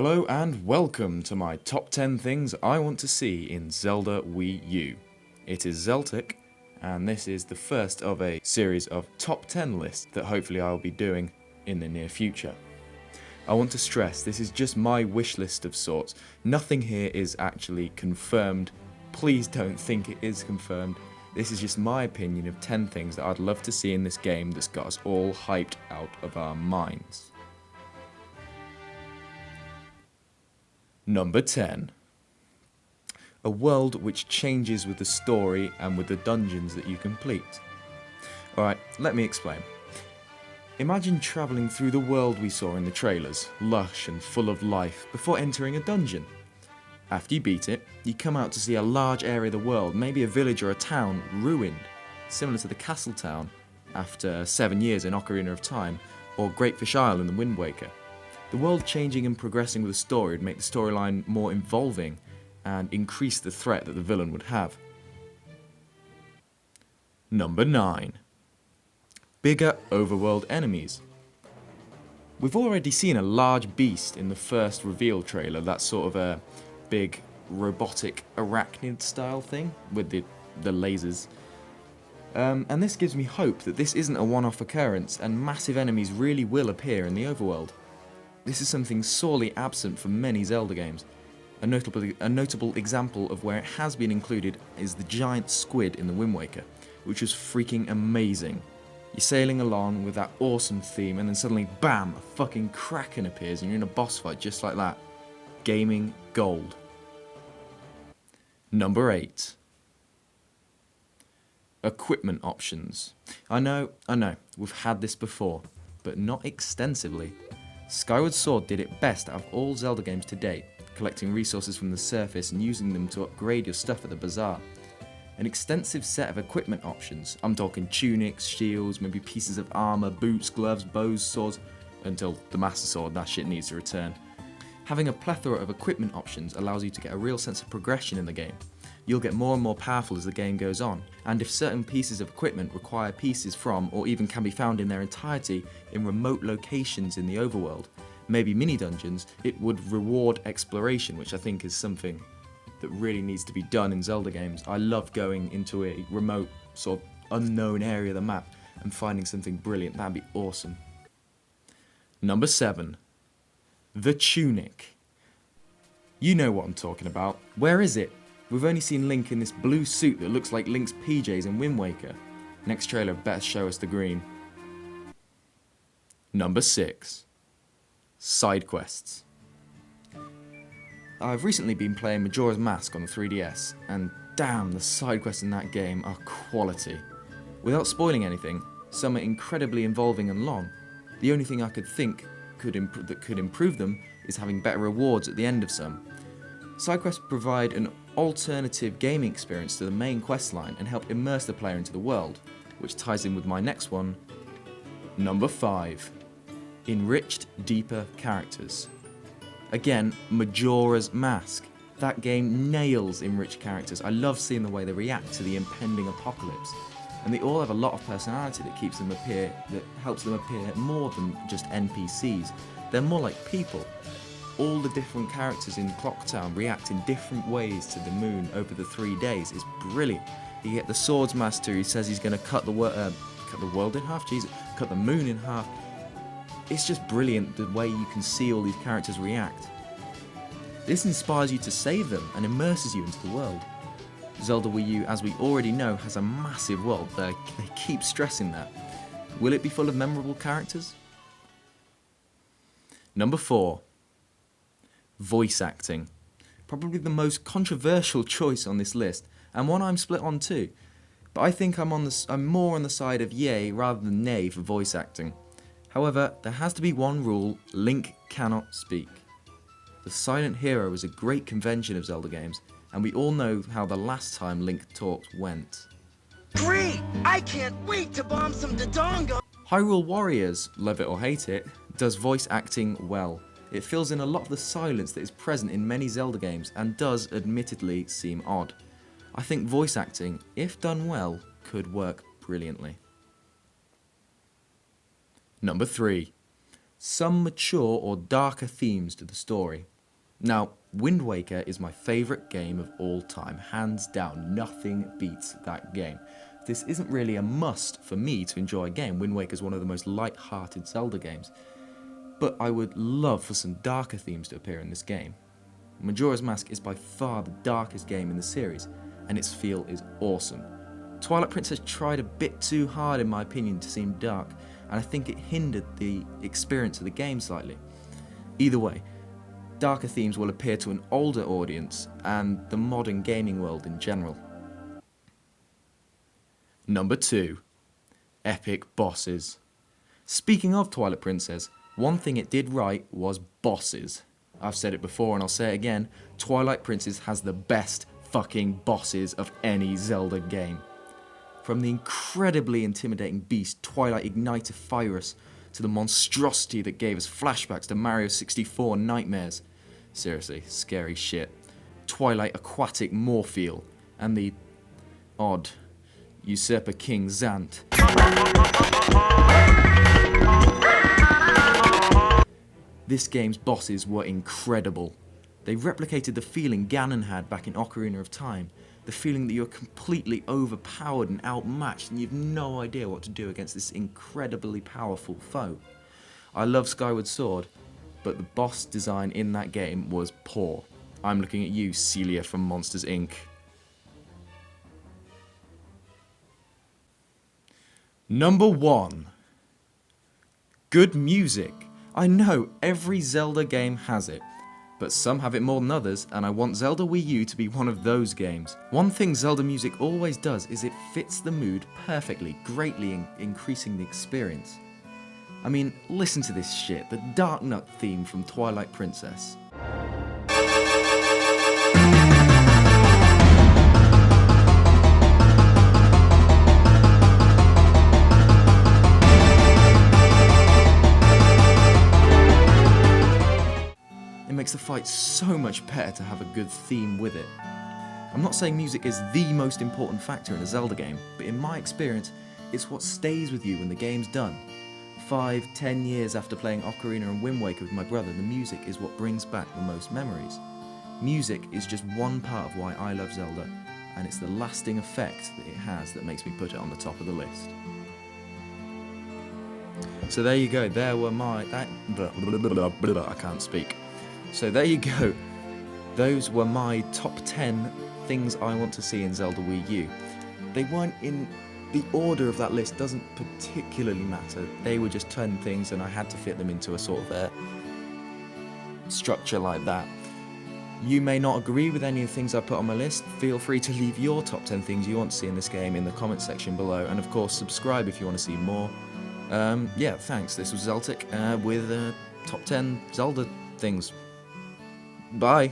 Hello and welcome to my top 10 things I want to see in Zelda Wii U. It is Zeltik, and this is the first of a series of top 10 lists that hopefully I'll be doing in the near future. I want to stress this is just my wish list of sorts. Nothing here is actually confirmed. Please don't think it is confirmed. This is just my opinion of 10 things that I'd love to see in this game that's got us all hyped out of our minds. Number 10. A world which changes with the story and with the dungeons that you complete. Alright, let me explain. Imagine travelling through the world we saw in the trailers, lush and full of life, before entering a dungeon. After you beat it, you come out to see a large area of the world, maybe a village or a town, ruined, similar to the Castle Town after 7 years in Ocarina of Time, or Great Fish Isle in the Wind Waker. The world changing and progressing with the story would make the storyline more involving and increase the threat that the villain would have. Number 9. Bigger overworld enemies. We've already seen a large beast in the first reveal trailer, that sort of a big robotic arachnid style thing with the lasers. And this gives me hope that this isn't a one-off occurrence and massive enemies really will appear in the overworld. This is something sorely absent from many Zelda games. A notable example of where it has been included is the giant squid in the Wind Waker, which was freaking amazing. You're sailing along with that awesome theme and then suddenly BAM! A fucking kraken appears and you're in a boss fight just like that. Gaming gold. Number 8. Equipment options. I know, we've had this before, but not extensively. Skyward Sword did it best out of all Zelda games to date, collecting resources from the surface and using them to upgrade your stuff at the bazaar. An extensive set of equipment options, I'm talking tunics, shields, maybe pieces of armour, boots, gloves, bows, swords, until the Master Sword, that shit needs to return. Having a plethora of equipment options allows you to get a real sense of progression in the game. You'll get more and more powerful as the game goes on, and if certain pieces of equipment require pieces from, or even can be found in their entirety, in remote locations in the overworld, maybe mini-dungeons, it would reward exploration, which I think is something that really needs to be done in Zelda games. I love going into a remote, sort of unknown area of the map and finding something brilliant. That'd be awesome. Number 7. The Tunic. You know what I'm talking about. Where is it? We've only seen Link in this blue suit that looks like Link's PJs in Wind Waker. Next trailer better show us the green. Number 6. Side quests. I've recently been playing Majora's Mask on the 3DS, and damn, the side quests in that game are quality. Without spoiling anything, some are incredibly involving and long. The only thing I could think that could improve them is having better rewards at the end of some. Side quests provide an alternative gaming experience to the main questline and help immerse the player into the world, which ties in with my next one. Number 5. Enriched, deeper characters. Again, Majora's Mask. That game nails enriched characters. I love seeing the way they react to the impending apocalypse. And they all have a lot of personality that helps them appear more than just NPCs. They're more like people. All the different characters in Clocktown react in different ways to the moon over the 3 days. It's brilliant. You get the Swordsmaster who says he's going to cut the world in half. Jesus, cut the moon in half. It's just brilliant the way you can see all these characters react. This inspires you to save them and immerses you into the world. Zelda Wii U, as we already know, has a massive world. They keep stressing that. Will it be full of memorable characters? Number 4. Voice acting. Probably the most controversial choice on this list, and one I'm split on too. But I think I'm more on the side of yay rather than nay for voice acting. However, there has to be one rule: Link cannot speak. The silent hero is a great convention of Zelda games, and we all know how the last time Link talked went. Great! I can't wait to bomb some Dodongo! Hyrule Warriors, love it or hate it, does voice acting well. It fills in a lot of the silence that is present in many Zelda games and does admittedly seem odd. I think voice acting, if done well, could work brilliantly. Number 3. Some mature or darker themes to the story. Now, Wind Waker is my favourite game of all time, hands down. Nothing beats that game. This isn't really a must for me to enjoy a game. Wind Waker is one of the most light-hearted Zelda games. But I would love for some darker themes to appear in this game. Majora's Mask is by far the darkest game in the series, and its feel is awesome. Twilight Princess tried a bit too hard in my opinion to seem dark, and I think it hindered the experience of the game slightly. Either way, darker themes will appeal to an older audience and the modern gaming world in general. Number 2. Epic bosses. Speaking of Twilight Princess, one thing it did right was bosses. I've said it before and I'll say it again, Twilight Princess has the best fucking bosses of any Zelda game. From the incredibly intimidating beast Twilight Igniter Fyrus to the monstrosity that gave us flashbacks to Mario 64 nightmares. Seriously, scary shit. Twilight Aquatic Morphle and the odd Usurper King Zant. This game's bosses were incredible. They replicated the feeling Ganon had back in Ocarina of Time, the feeling that you're completely overpowered and outmatched and you've no idea what to do against this incredibly powerful foe. I love Skyward Sword, but the boss design in that game was poor. I'm looking at you, Celia from Monsters Inc. Number 1. Good music. I know every Zelda game has it, but some have it more than others, and I want Zelda Wii U to be one of those games. One thing Zelda music always does is it fits the mood perfectly, greatly increasing the experience. I mean, listen to this shit, the Dark Nut theme from Twilight Princess. It makes the fight so much better to have a good theme with it. I'm not saying music is the most important factor in a Zelda game, but in my experience, it's what stays with you when the game's done. 5-10 years after playing Ocarina and Wind Waker with my brother, the music is what brings back the most memories. Music is just one part of why I love Zelda, and it's the lasting effect that it has that makes me put it on the top of the list. So there you go, there were my... I can't speak. So there you go, those were my top 10 things I want to see in Zelda Wii U. They weren't in... The order of that list doesn't particularly matter, they were just 10 things and I had to fit them into a sort of a structure like that. You may not agree with any of the things I put on my list, feel free to leave your top 10 things you want to see in this game in the comment section below, and of course subscribe if you want to see more. Yeah, thanks, this was Zeltik with top 10 Zelda things. Bye!